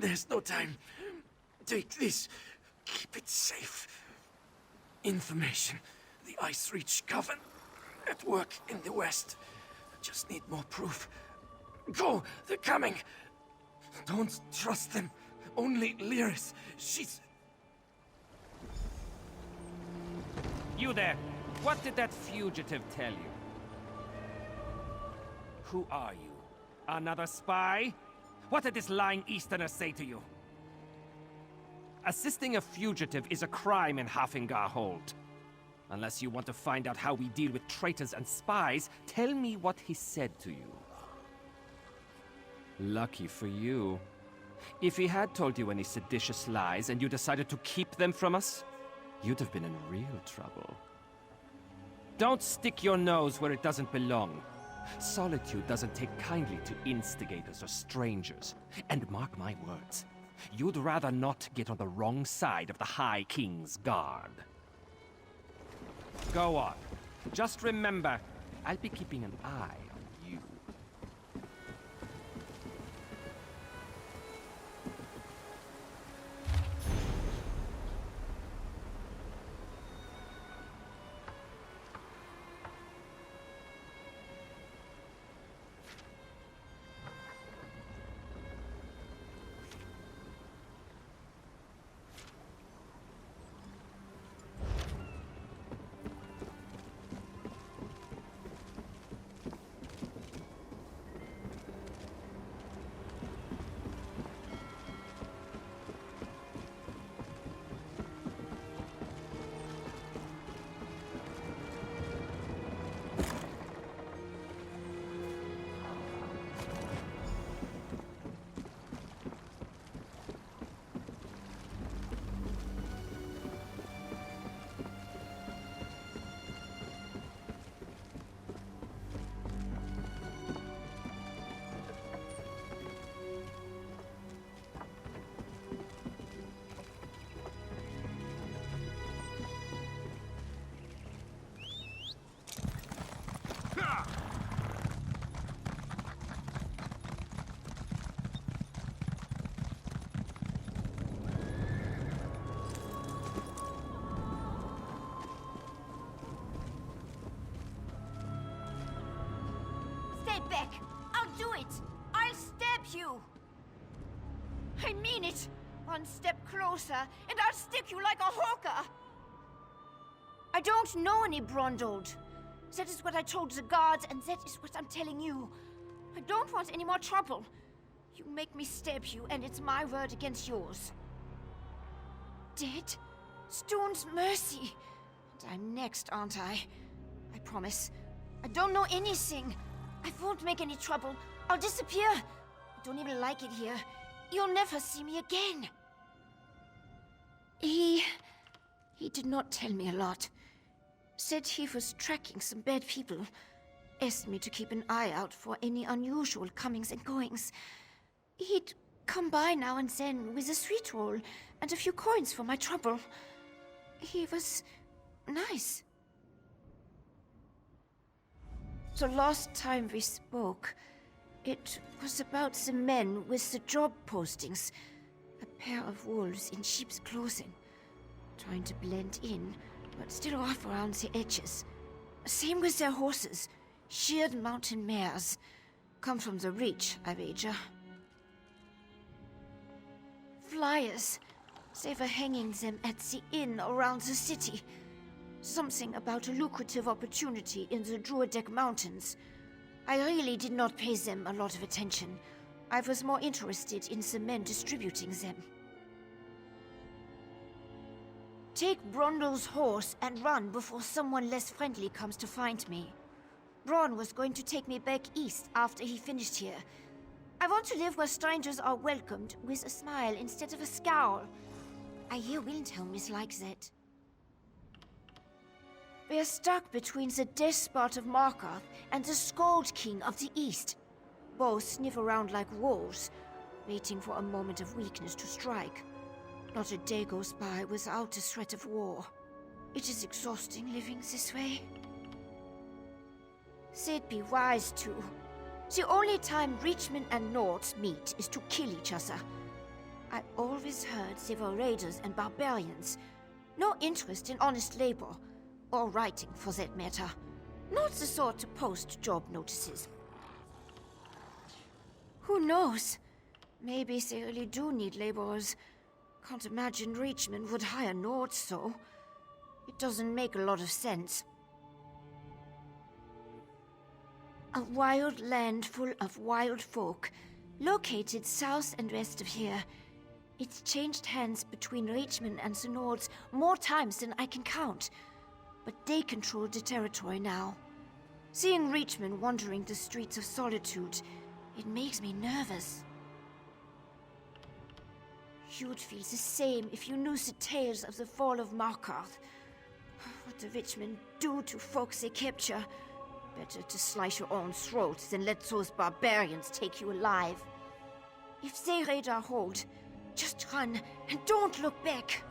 There's no time. Take this. Keep it safe. Information. The Ice Reach Coven. At work in the west. Just need more proof. Go! They're coming! Don't trust them. Only Lyris. She's... You there! What did that fugitive tell you? Who are you? Another spy? What did this lying Easterner say to you? Assisting a fugitive is a crime in Hafingar Hold. Unless you want to find out how we deal with traitors and spies, tell me what he said to you. Lucky for you. If he had told you any seditious lies and you decided to keep them from us, you'd have been in real trouble. Don't stick your nose where it doesn't belong. Solitude doesn't take kindly to instigators or strangers. And mark my words, you'd rather not get on the wrong side of the High King's guard. Go on. Just remember, I'll be keeping an eye on you. Stay back! I'll do it! I'll stab you! I mean it! One step closer, and I'll stick you like a hawker! I don't know any Brondold. That is what I told the guards, and that is what I'm telling you. I don't want any more trouble. You make me stab you, and it's my word against yours. Dead? Stone's mercy. And I'm next, aren't I? I promise. I don't know anything. I won't make any trouble. I'll disappear. I don't even like it here. You'll never see me again. He did not tell me a lot. Said he was tracking some bad people. Asked me to keep an eye out for any unusual comings and goings. He'd come by now and then with a sweet roll and a few coins for my trouble. He was nice. The last time we spoke, it was about the men with the job postings. A pair of wolves in sheep's clothing. Trying to blend in, but still off around the edges. Same with their horses. Sheared mountain mares. Come from the Reach, I wager. Flyers. They were hanging them at the inn around the city. Something about a lucrative opportunity in the Druidek Mountains. I really did not pay them a lot of attention. I was more interested in the men distributing them. Take Brondol's horse and run before someone less friendly comes to find me. Braun was going to take me back east after he finished here. I want to live where strangers are welcomed with a smile instead of a scowl. I hear Windhelm is like that. We are stuck between the death spot of Markarth and the Skald King of the East. Both sniff around like wolves, waiting for a moment of weakness to strike. Not a day goes by without a threat of war. It is exhausting living this way. They'd be wise to. The only time Reachmen and Nords meet is to kill each other. I always heard they were raiders and barbarians. No interest in honest labor, or writing for that matter. Not the sort to post job notices. Who knows? Maybe they really do need laborers. Can't imagine Reachman would hire Nords, so... It doesn't make a lot of sense. A wild land full of wild folk, located south and west of here. It's changed hands between Reachman and the Nords more times than I can count. But they control the territory now. Seeing Reachman wandering the streets of Solitude, it makes me nervous. You'd feel the same if you knew the tales of the fall of Markarth. What the Reachmen do to folks they capture. Better to slice your own throat than let those barbarians take you alive. If they raid our hold, just run and don't look back.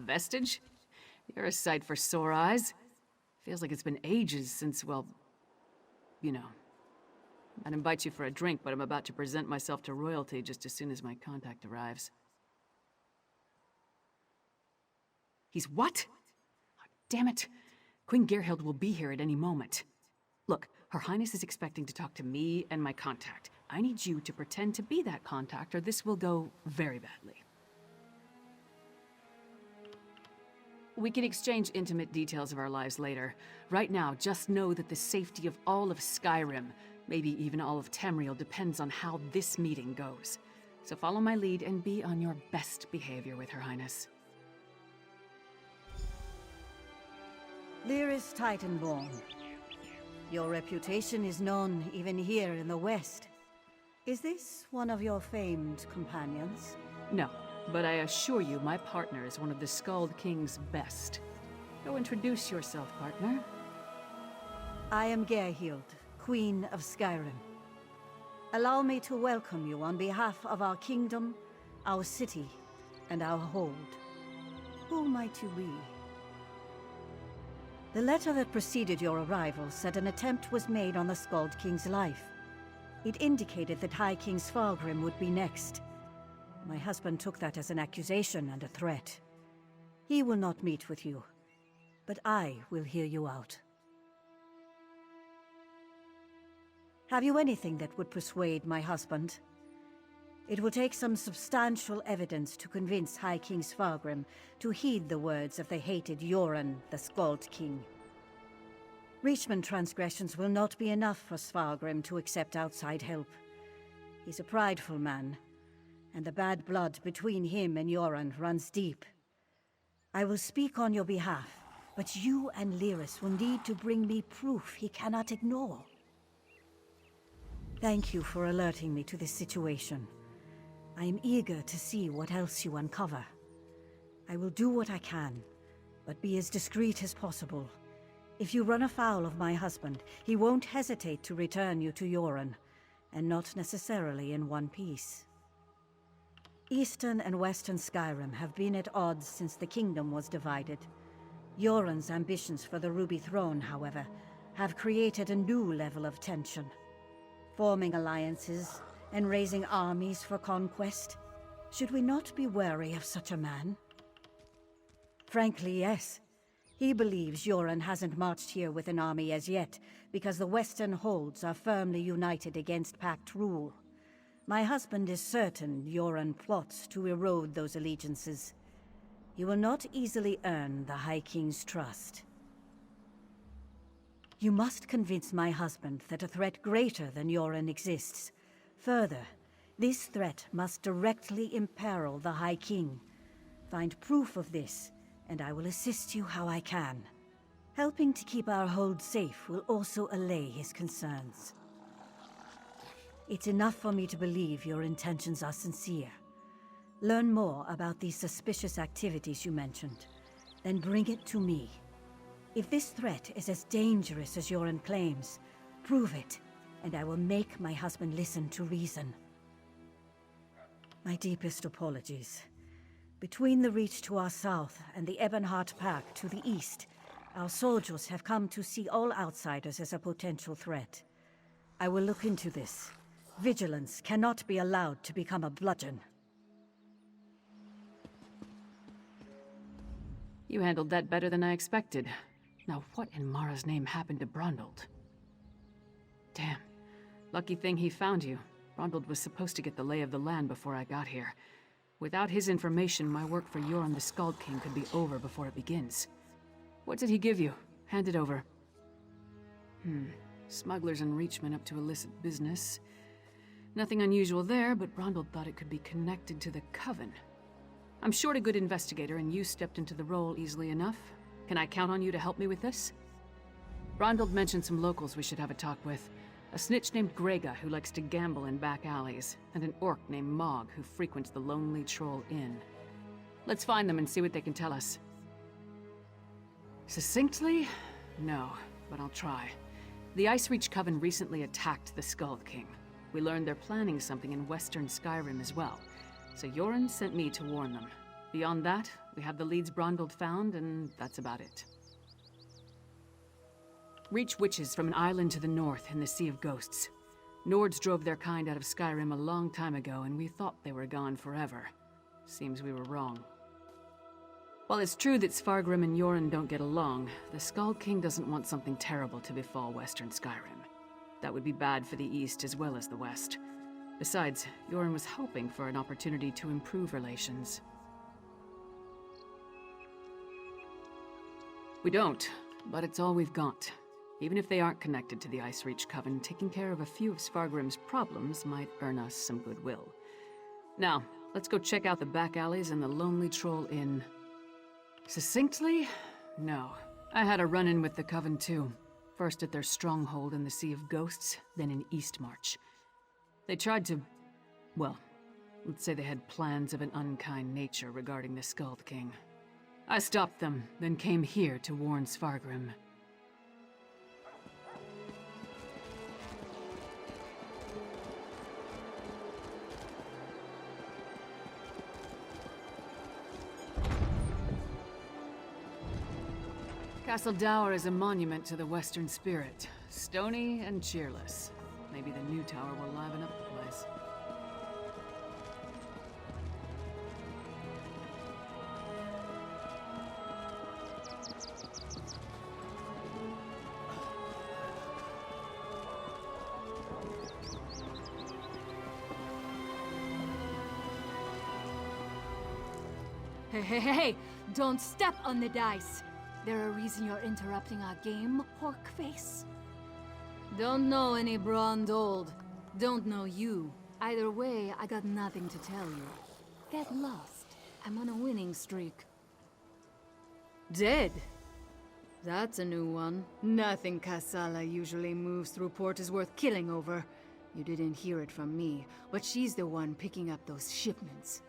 Vestige? You're a sight for sore eyes. Feels like it's been ages since, well, you know. I'd invite you for a drink, but I'm about to present myself to royalty just as soon as my contact arrives. He's what? Oh, damn it. Queen Gerhild will be here at any moment. Look, Her Highness is expecting to talk to me and my contact. I need you to pretend to be that contact, or this will go very badly. We can exchange intimate details of our lives later. Right now, just know that the safety of all of Skyrim, maybe even all of Tamriel, depends on how this meeting goes. So follow my lead and be on your best behavior with Her Highness. Lyris Titanborn. Your reputation is known even here in the West. Is this one of your famed companions? No, but I assure you my partner is one of the Skald King's best. Go introduce yourself, partner. I am Gerhild, Queen of Skyrim. Allow me to welcome you on behalf of our kingdom, our city, and our hold. Who might you be? The letter that preceded your arrival said an attempt was made on the Skald King's life. It indicated that High King Svargrim would be next. My husband took that as an accusation and a threat. He will not meet with you, but I will hear you out. Have you anything that would persuade my husband? It will take some substantial evidence to convince High King Svargrim to heed the words of the hated Yoren, the Skald King. Reachman transgressions will not be enough for Svargrim to accept outside help. He's a prideful man, and the bad blood between him and Yoren runs deep. I will speak on your behalf, but you and Lyris will need to bring me proof he cannot ignore. Thank you for alerting me to this situation. I am eager to see what else you uncover. I will do what I can, but be as discreet as possible. If you run afoul of my husband, he won't hesitate to return you to Yoren, and not necessarily in one piece. Eastern and Western Skyrim have been at odds since the kingdom was divided. Yoren's ambitions for the Ruby Throne, however, have created a new level of tension. Forming alliances and raising armies for conquest. Should we not be wary of such a man? Frankly, yes. He believes Yoren hasn't marched here with an army as yet, because the Western holds are firmly united against Pact rule. My husband is certain Yoren plots to erode those allegiances. He will not easily earn the High King's trust. You must convince my husband that a threat greater than Yoren exists. Further, this threat must directly imperil the High King. Find proof of this, and I will assist you how I can. Helping to keep our hold safe will also allay his concerns. It's enough for me to believe your intentions are sincere. Learn more about these suspicious activities you mentioned, then bring it to me. If this threat is as dangerous as Yoren claims, prove it, and I will make my husband listen to reason. My deepest apologies. Between the Reach to our south and the Ebonheart Pack to the east, our soldiers have come to see all outsiders as a potential threat. I will look into this. Vigilance cannot be allowed to become a bludgeon. You handled that better than I expected. Now what in Mara's name happened to Brondald? Damn. Lucky thing he found you. Brondald was supposed to get the lay of the land before I got here. Without his information, my work for Yoren the Skald King could be over before it begins. What did he give you? Hand it over. Smugglers and Reachmen up to illicit business. Nothing unusual there, but Brondald thought it could be connected to the Coven. I'm short a good investigator, and you stepped into the role easily enough. Can I count on you to help me with this? Brondald mentioned some locals we should have a talk with. A snitch named Grega who likes to gamble in back alleys, and an orc named Mog who frequents the Lonely Troll Inn. Let's find them and see what they can tell us. Succinctly? No, but I'll try. The Ice Reach Coven recently attacked the Skald King. We learned they're planning something in western Skyrim as well, so Yoren sent me to warn them. Beyond that, we have the leads Brondvold found, and that's about it. Reach witches from an island to the north in the Sea of Ghosts. Nords drove their kind out of Skyrim a long time ago, and we thought they were gone forever. Seems we were wrong. While it's true that Svargrim and Yoren don't get along, the Skald King doesn't want something terrible to befall Western Skyrim. That would be bad for the East as well as the West. Besides, Yoren was hoping for an opportunity to improve relations. We don't, but it's all we've got. Even if they aren't connected to the Icereach Coven, taking care of a few of Svargrim's problems might earn us some goodwill. Now, let's go check out the back alleys and the Lonely Troll Inn. Succinctly? No. I had a run-in with the Coven too. First at their stronghold in the Sea of Ghosts, then in Eastmarch. They tried to... well, let's say they had plans of an unkind nature regarding the Skald King. I stopped them, then came here to warn Svargrim. Castle Dower is a monument to the Western spirit. Stony and cheerless. Maybe the new tower will liven up the place. Hey, don't step on the dice. There a reason you're interrupting our game, Horkface? Don't know any Brondvold. Don't know you. Either way, I got nothing to tell you. Get lost. I'm on a winning streak. Dead? That's a new one. Nothing Kassala usually moves through port is worth killing over. You didn't hear it from me, but she's the one picking up those shipments.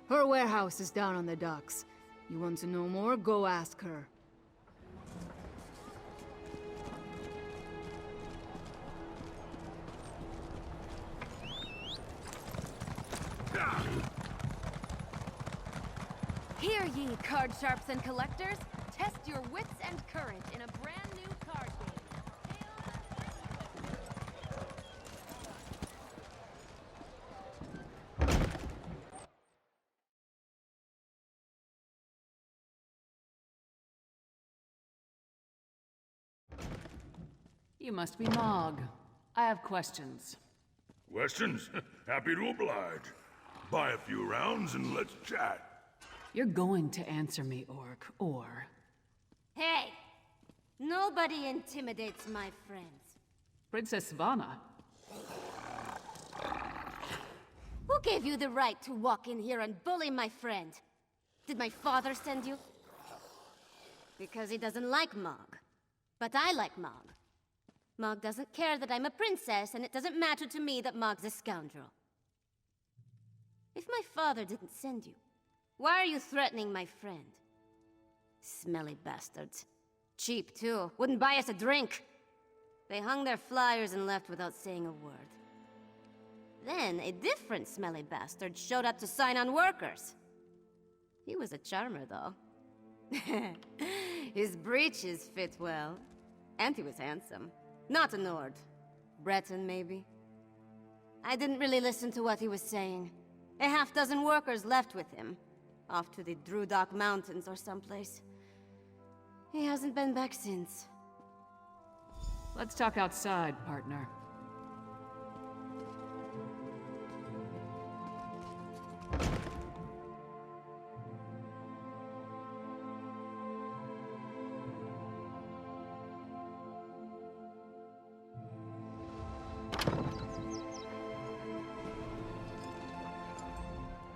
Her warehouse is down on the docks. You want to know more? Go ask her. Hear ye, card sharps and collectors. Test your wits and courage in a brand new card game. You must be Mog. I have questions. Questions? Happy to oblige. Buy a few rounds and let's chat. You're going to answer me, Orc, or... Hey! Nobody intimidates my friends. Princess Svanna. Who gave you the right to walk in here and bully my friend? Did my father send you? Because he doesn't like Mog. But I like Mog. Mog doesn't care that I'm a princess, and it doesn't matter to me that Mog's a scoundrel. If my father didn't send you, why are you threatening my friend? Smelly bastards. Cheap, too. Wouldn't buy us a drink. They hung their flyers and left without saying a word. Then, a different smelly bastard showed up to sign on workers. He was a charmer, though. His breeches fit well. And he was handsome. Not a Nord. Breton, maybe? I didn't really listen to what he was saying. A half-dozen workers left with him. Off to the Drudok Mountains or someplace. He hasn't been back since. Let's talk outside, partner.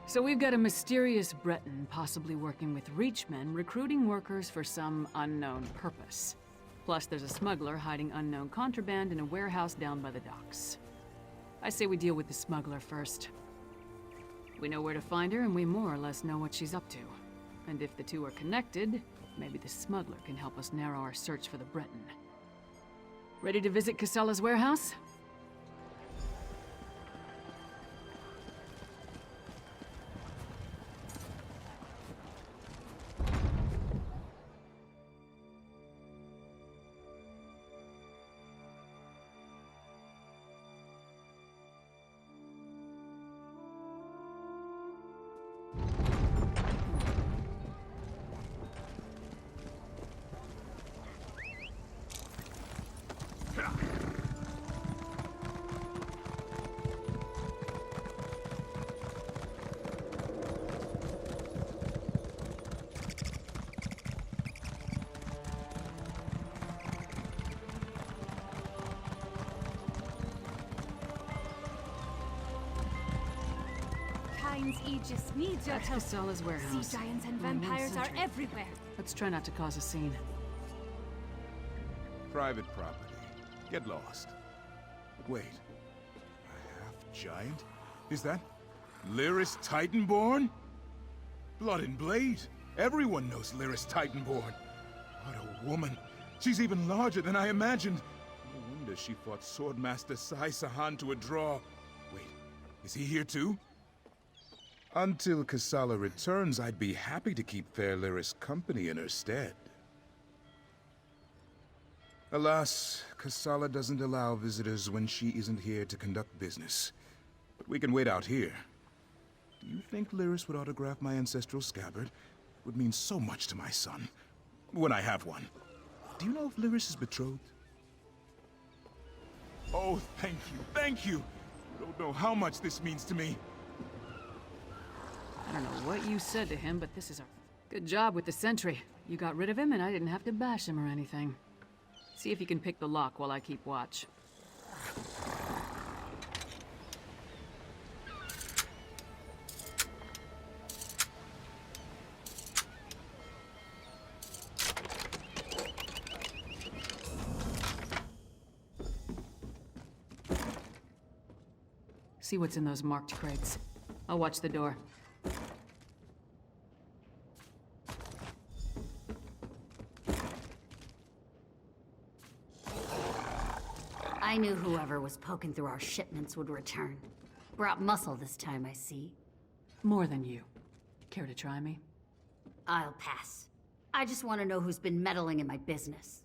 So we've got a mysterious Breton possibly working with Reachmen, recruiting workers for some unknown purpose. Plus there's a smuggler hiding unknown contraband in a warehouse down by the docks. I say we deal with the smuggler first. We know where to find her, and we more or less know what she's up to. And if the two are connected, maybe the smuggler can help us narrow our search for the Breton. Ready to visit Kassala's warehouse? Aegis needs your Back to help. Casala's warehouse. Sea giants and Only one vampires are sentry. everywhere. Let's try not to cause a scene. Private property. Get lost. But wait. A half-giant? Is that Lyris Titanborn? Blood and Blade. Everyone knows Lyris Titanborn. What a woman. She's even larger than I imagined. No wonder she fought Swordmaster Sai Sahan to a draw. Wait, is he here too? Until Kasala returns, I'd be happy to keep fair Lyris company in her stead. Alas, Kasala doesn't allow visitors when she isn't here to conduct business. But we can wait out here. Do you think Lyris would autograph my ancestral scabbard? It would mean so much to my son. When I have one. Do you know if Lyris is betrothed? Oh, thank you, thank you! You don't know how much this means to me. I don't know what you said to him, but this is a good job with the sentry. You got rid of him and I didn't have to bash him or anything. See if you can pick the lock while I keep watch. See what's in those marked crates. I'll watch the door. I knew whoever was poking through our shipments would return. Brought muscle this time, I see. More than you. Care to try me? I'll pass. I just want to know who's been meddling in my business.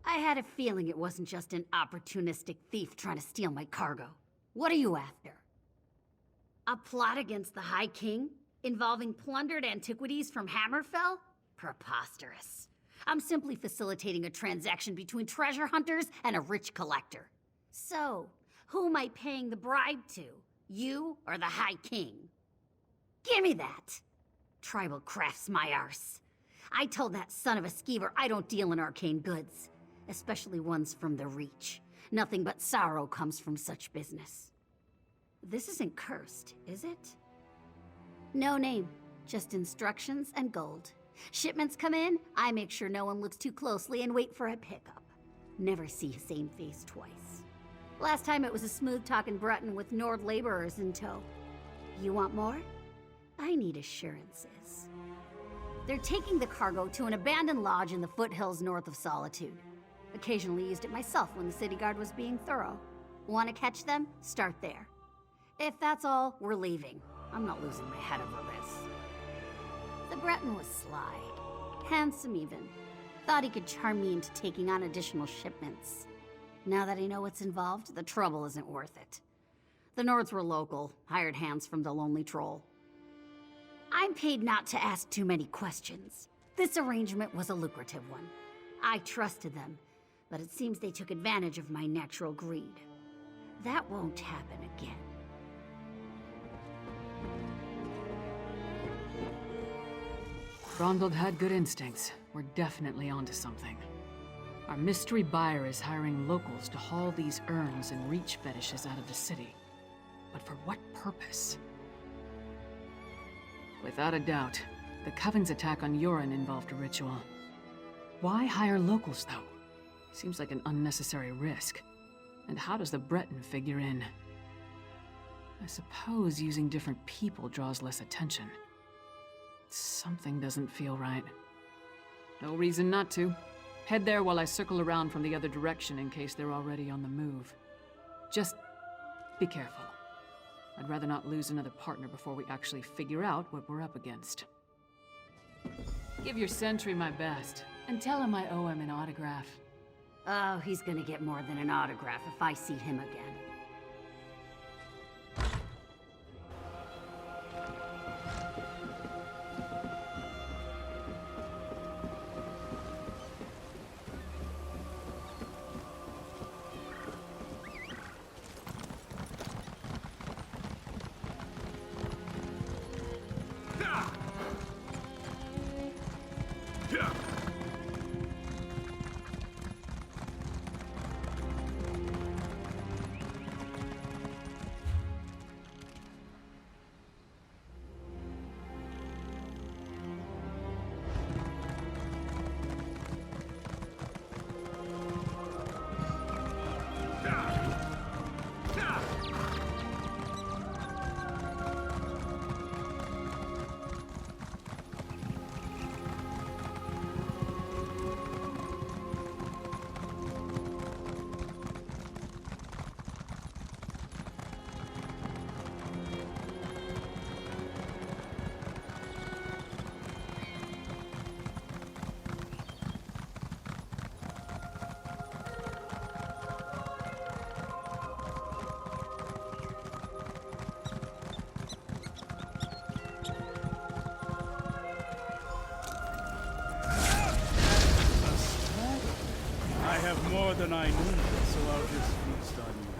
I had a feeling it wasn't just an opportunistic thief trying to steal my cargo. What are you after? A plot against the High King? Involving plundered antiquities from Hammerfell? Preposterous. I'm simply facilitating a transaction between treasure hunters and a rich collector. So, who am I paying the bribe to? You or the High King? Give me that! Tribal crafts my arse. I told that son of a skeever I don't deal in arcane goods. Especially ones from the Reach. Nothing but sorrow comes from such business. This isn't cursed, is it? No name, just instructions and gold. Shipments come in, I make sure no one looks too closely and wait for a pickup. Never see a same face twice. Last time it was a smooth-talking Breton with Nord laborers in tow. You want more? I need assurances. They're taking the cargo to an abandoned lodge in the foothills north of Solitude. Occasionally used it myself when the city guard was being thorough. Want to catch them? Start there. If that's all, we're leaving. I'm not losing my head over this. The Breton was sly. Handsome even. Thought he could charm me into taking on additional shipments. Now that I know what's involved, the trouble isn't worth it. The Nords were local, hired hands from the Lonely Troll. I'm paid not to ask too many questions. This arrangement was a lucrative one. I trusted them, but it seems they took advantage of my natural greed. That won't happen again. Brondald had good instincts. We're definitely onto something. Our mystery buyer is hiring locals to haul these urns and reach fetishes out of the city. But for what purpose? Without a doubt, the Coven's attack on Yoren involved a ritual. Why hire locals, though? Seems like an unnecessary risk. And how does the Breton figure in? I suppose using different people draws less attention. Something doesn't feel right. No reason not to. Head there while I circle around from the other direction in case they're already on the move. Just be careful. I'd rather not lose another partner before we actually figure out what we're up against. Give your sentry my best, and tell him I owe him an autograph. Oh, he's gonna get more than an autograph if I see him again. than I need, so I'll just feast on you.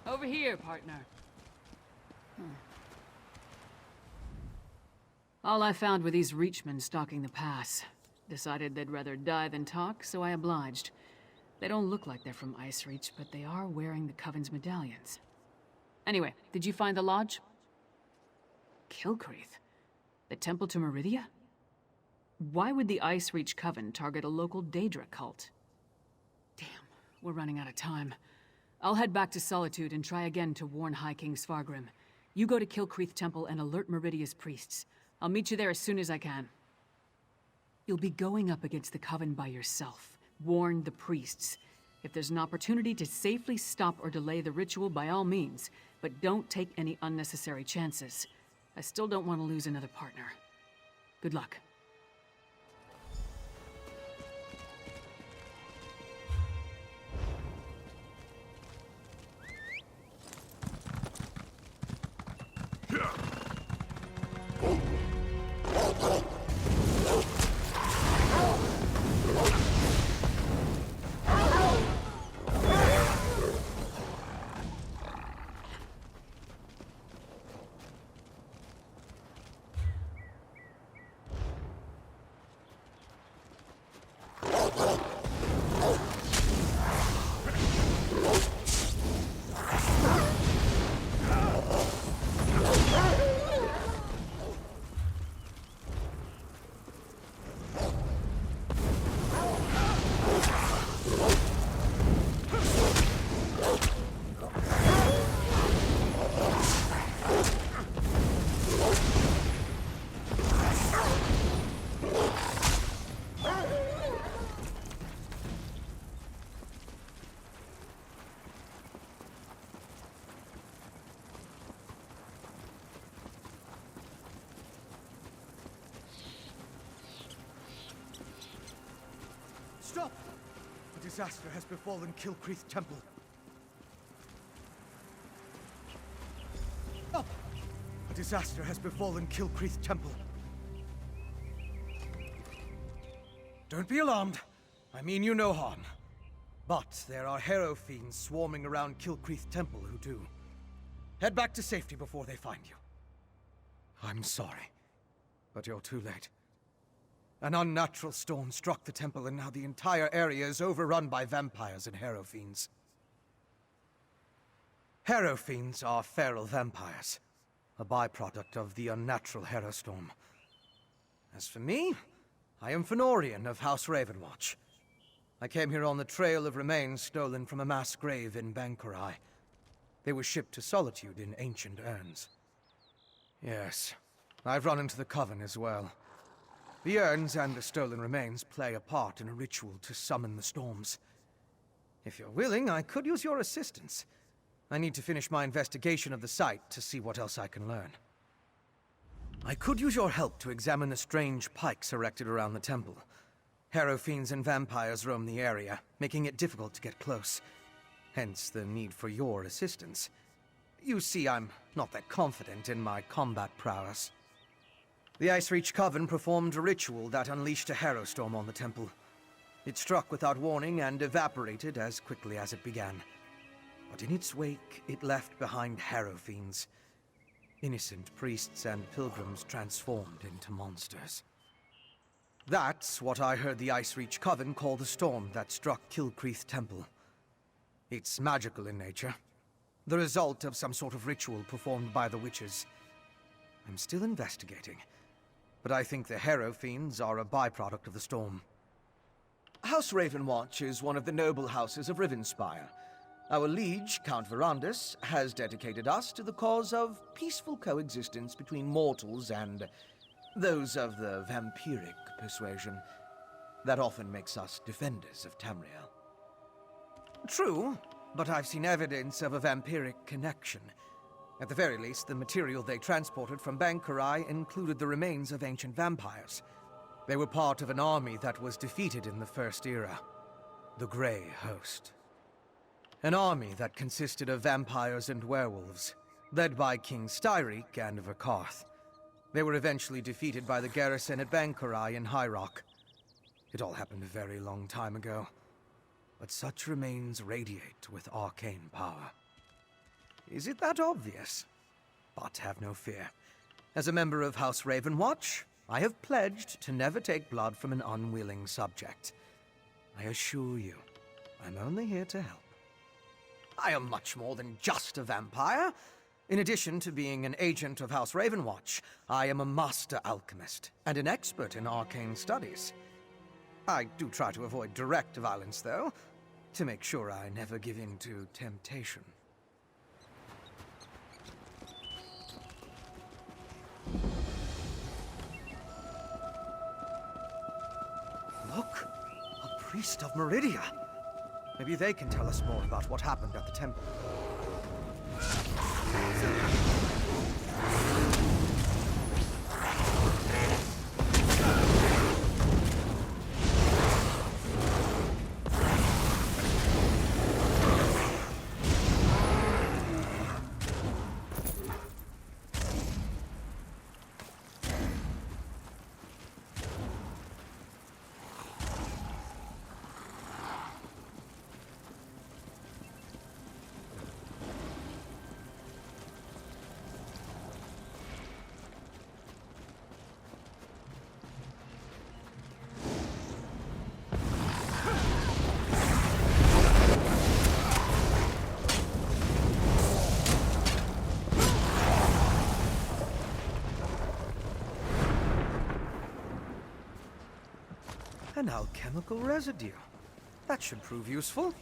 Over here, partner. All I found were these Reachmen stalking the pass. Decided they'd rather die than talk, so I obliged. They don't look like they're from Ice Reach, but they are wearing the Coven's medallions. Anyway, did you find the lodge? Kilcreath? The temple to Meridia? Why would the Ice Reach Coven target a local Daedra cult? Damn, we're running out of time. I'll head back to Solitude and try again to warn High King Svargrim. You go to Kilcreath Temple and alert Meridia's priests. I'll meet you there as soon as I can. You'll be going up against the Coven by yourself. Warn the priests. If there's an opportunity to safely stop or delay the ritual, by all means, but don't take any unnecessary chances. I still don't want to lose another partner. Good luck. Stop! A disaster has befallen Kilcreath Temple. Up! A disaster has befallen Kilcreath Temple. Don't be alarmed. I mean you no harm. But there are Harrow fiends swarming around Kilcreath Temple who do. Head back to safety before they find you. I'm sorry, but you're too late. An unnatural storm struck the temple, and now the entire area is overrun by vampires and Harrow fiends. Harrow fiends are feral vampires, a byproduct of the unnatural Harrow storm. As for me, I am Fenorian of House Ravenwatch. I came here on the trail of remains stolen from a mass grave in Bankurai. They were shipped to Solitude in ancient urns. Yes, I've run into the Coven as well. The urns and the stolen remains play a part in a ritual to summon the storms. If you're willing, I could use your assistance. I need to finish my investigation of the site to see what else I can learn. I could use your help to examine the strange pikes erected around the temple. Harrow fiends and vampires roam the area, making it difficult to get close. Hence the need for your assistance. You see, I'm not that confident in my combat prowess. The Ice Reach Coven performed a ritual that unleashed a Harrow storm on the temple. It struck without warning and evaporated as quickly as it began. But in its wake, it left behind Harrow fiends. Innocent priests and pilgrims transformed into monsters. That's what I heard the Ice Reach Coven call the storm that struck Kilcreath Temple. It's magical in nature. The result of some sort of ritual performed by the witches. I'm still investigating, but I think the Harrow Fiends are a byproduct of the storm. House Ravenwatch is one of the noble houses of Rivenspire. Our liege, Count Verandus, has dedicated us to the cause of peaceful coexistence between mortals and those of the vampiric persuasion. That often makes us defenders of Tamriel. True, but I've seen evidence of a vampiric connection. At the very least, the material they transported from Bankarai included the remains of ancient vampires. They were part of an army that was defeated in the First Era, the Grey Host. An army that consisted of vampires and werewolves, led by King Styriek and Verkarth. They were eventually defeated by the garrison at Bankarai in High Rock. It all happened a very long time ago, but such remains radiate with arcane power. Is it that obvious? But have no fear. As a member of House Ravenwatch, I have pledged to never take blood from an unwilling subject. I assure you, I'm only here to help. I am much more than just a vampire. In addition to being an agent of House Ravenwatch, I am a master alchemist and an expert in arcane studies. I do try to avoid direct violence, though, to make sure I never give in to temptation. Look! A priest of Meridia! Maybe they can tell us more about what happened at the temple. An alchemical residue. That should prove useful.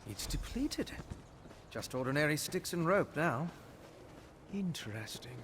It's depleted. Just ordinary sticks and rope now. Interesting.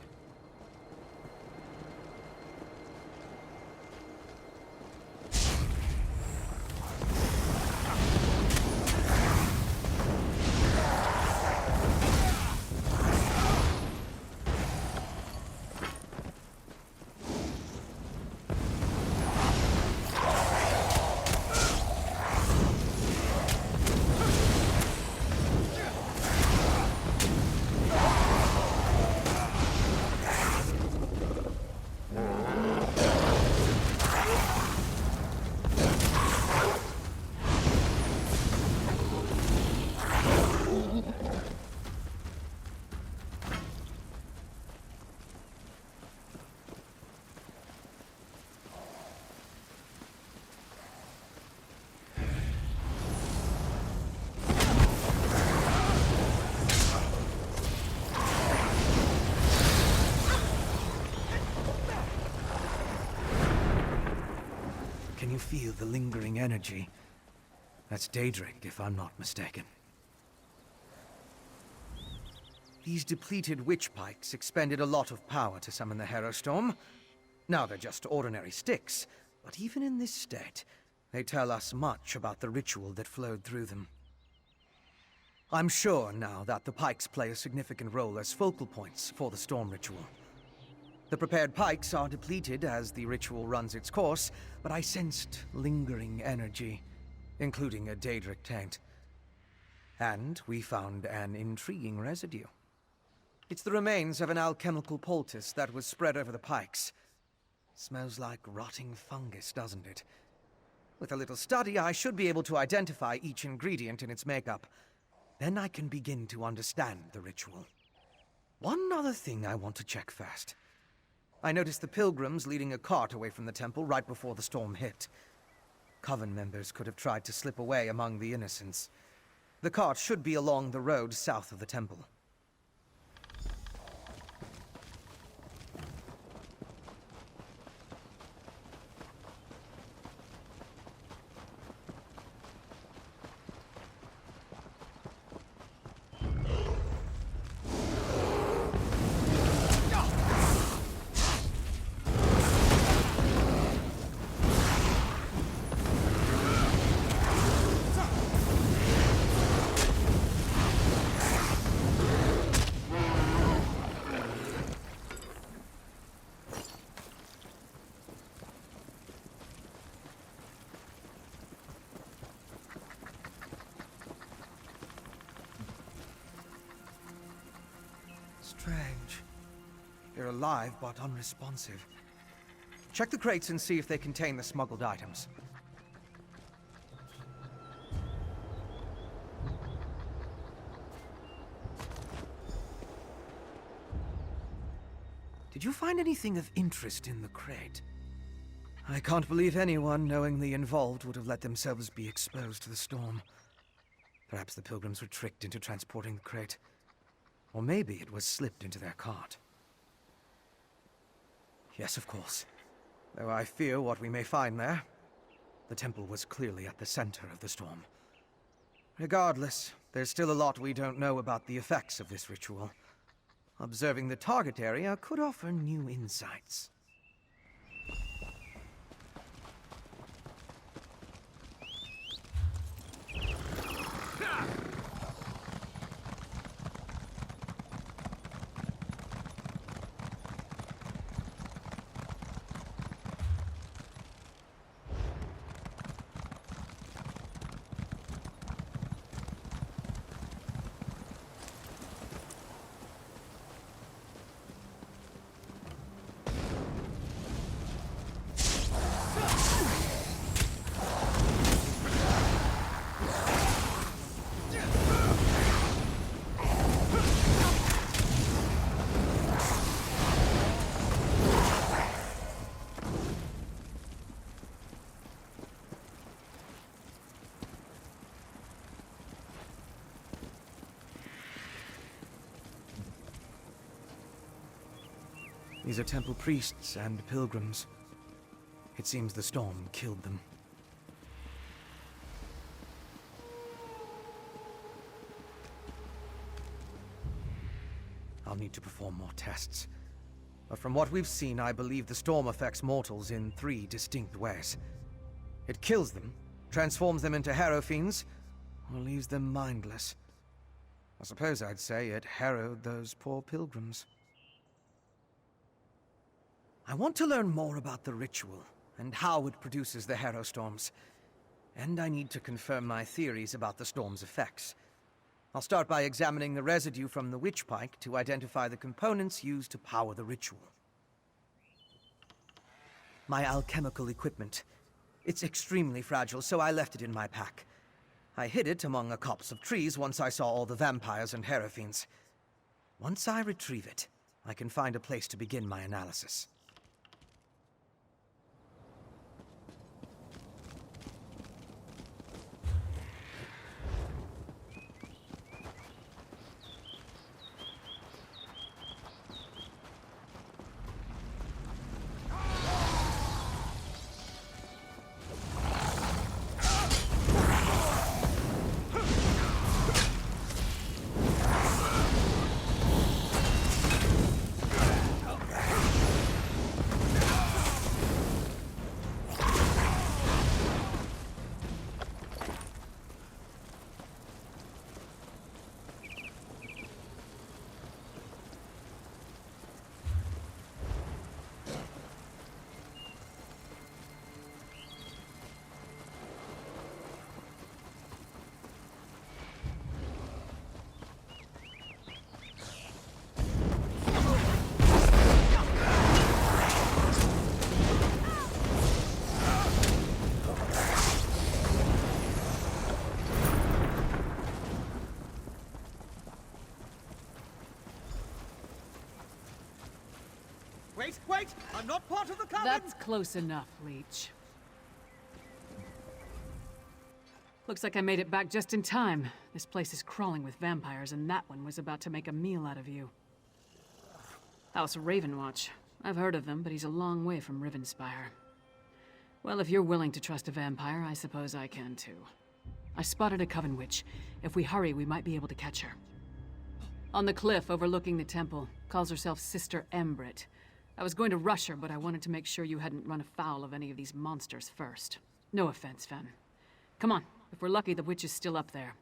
Can you feel the lingering energy? That's Daedric, if I'm not mistaken. These depleted witch pikes expended a lot of power to summon the Harrow Storm. Now they're just ordinary sticks, but even in this state, They tell us much about the ritual that flowed through them. I'm sure now that the pikes play a significant role as focal points for the storm ritual. The prepared pikes are depleted as the ritual runs its course, but I sensed lingering energy, including a Daedric taint. And we found an intriguing residue. It's the remains of an alchemical poultice that was spread over the pikes. Smells like rotting fungus, doesn't it? With a little study, I should be able to identify each ingredient in its makeup. Then I can begin to understand the ritual. One other thing I want to check first. I noticed the pilgrims leading a cart away from the temple right before the storm hit. Coven members could have tried to slip away among the innocents. The cart should be along the road south of the temple. Strange. They're alive, but unresponsive. Check the crates and see if they contain the smuggled items. Did you find anything of interest in the crate? I can't believe anyone knowingly involved would have let themselves be exposed to the storm. Perhaps the pilgrims were tricked into transporting the crate. Or maybe it was slipped into their cart. Yes, of course. Though I fear what we may find there. The temple was clearly at the center of the storm. Regardless, there's still a lot we don't know about the effects of this ritual. Observing the target area could offer new insights. These are temple priests and pilgrims. It seems the storm killed them. I'll need to perform more tests. But from what we've seen, I believe the storm affects mortals in 3 distinct ways. It kills them, transforms them into harrow fiends, or leaves them mindless. I suppose I'd say it harrowed those poor pilgrims. I want to learn more about the ritual, and how it produces the harrow storms. And I need to confirm my theories about the storm's effects. I'll start by examining the residue from the witch pike to identify the components used to power the ritual. My alchemical equipment. It's extremely fragile, so I left it in my pack. I hid it among a copse of trees once I saw all the vampires and harrow fiends. Once I retrieve it, I can find a place to begin my analysis. Wait! I'm not part of the coven! That's close enough, Leech. Looks like I made it back just in time. This place is crawling with vampires, and that one was about to make a meal out of you. House Ravenwatch. I've heard of them, but he's a long way from Rivenspire. Well, if you're willing to trust a vampire, I suppose I can too. I spotted a coven witch. If we hurry, we might be able to catch her. On the cliff overlooking the temple. Calls herself Sister Embrit. I was going to rush her, but I wanted to make sure you hadn't run afoul of any of these monsters first. No offense, Fen. Come on. If we're lucky, the witch is still up there.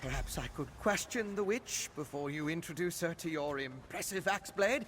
Perhaps I could question the witch before you introduce her to your impressive axe blade?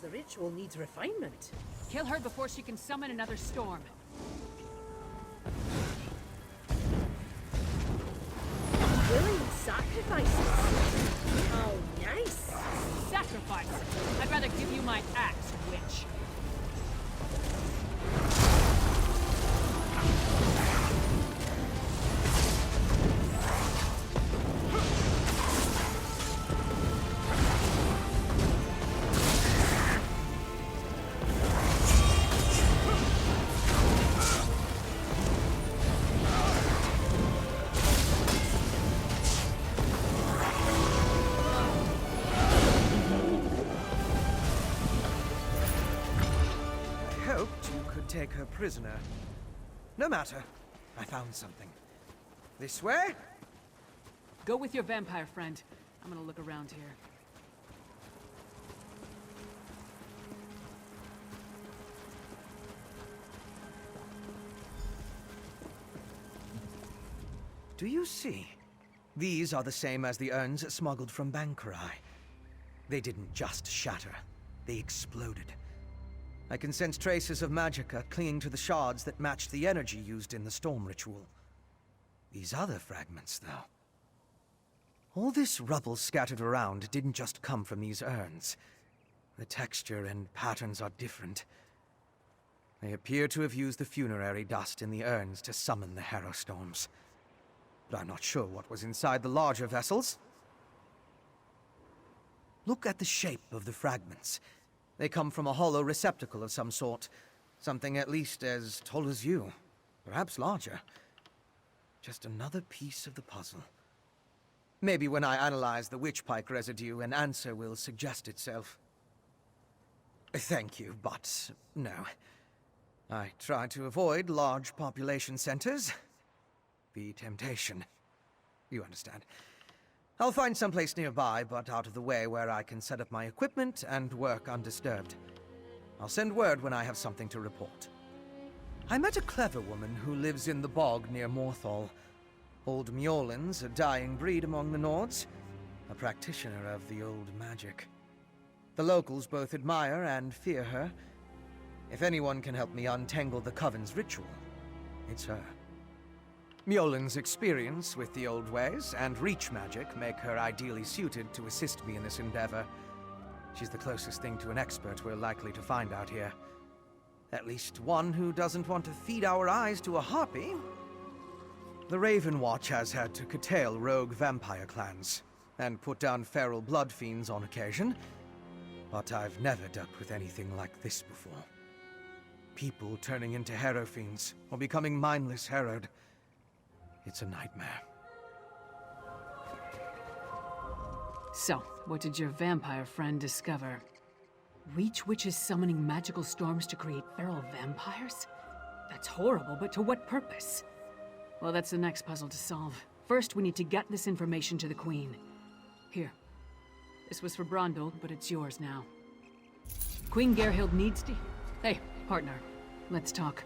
The ritual needs refinement. Kill her before she can summon another storm. Willing sacrifices. Oh, nice. Sacrifice? I'd rather give you my axe, witch. Take her prisoner. No matter. I found something. This way? Go with your vampire friend. I'm gonna look around here. Do you see? These are the same as the urns smuggled from Bankarai. They didn't just shatter. They exploded. I can sense traces of magicka clinging to the shards that matched the energy used in the storm ritual. These other fragments, though. All this rubble scattered around didn't just come from these urns. The texture and patterns are different. They appear to have used the funerary dust in the urns to summon the Harrow Storms. But I'm not sure what was inside the larger vessels. Look at the shape of the fragments. They come from a hollow receptacle of some sort. Something at least as tall as you. Perhaps larger. Just another piece of the puzzle. Maybe when I analyze the witchpike residue, an answer will suggest itself. Thank you, but no. I try to avoid large population centers. The temptation. You understand. I'll find someplace nearby, but out of the way where I can set up my equipment and work undisturbed. I'll send word when I have something to report. I met a clever woman who lives in the bog near Morthal. Old Mjolnir's a dying breed among the Nords, a practitioner of the old magic. The locals both admire and fear her. If anyone can help me untangle the Coven's ritual, it's her. Mjolnir's experience with the old ways and reach magic make her ideally suited to assist me in this endeavor. She's the closest thing to an expert we're likely to find out here. At least one who doesn't want to feed our eyes to a harpy. The Raven Watch has had to curtail rogue vampire clans, and put down feral blood fiends on occasion. But I've never dealt with anything like this before. People turning into hero fiends, or becoming mindless harrowed. It's a nightmare. So, what did your vampire friend discover? Reach witches summoning magical storms to create feral vampires? That's horrible, but to what purpose? Well, that's the next puzzle to solve. First, we need to get this information to the Queen. Here. This was for Brondel, but it's yours now. Queen Gerhild needs to... Hey, partner. Let's talk.